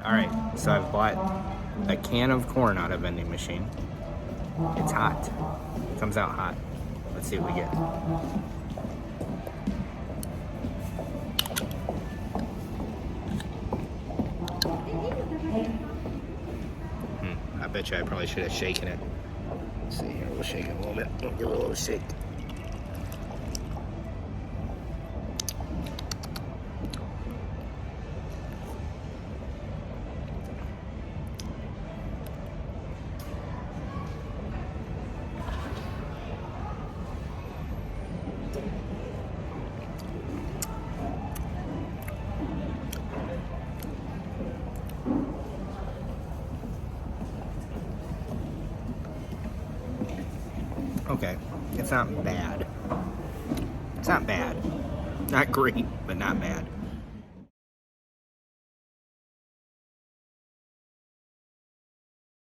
Alright, so I've bought a can of corn out of vending machine. It's hot. It comes out hot. Let's see what we get. I bet you I probably should have shaken it. Let's see here, we'll shake it a little bit. We'll give it a little shake. Okay, it's not bad. It's not bad. Not great, but not bad.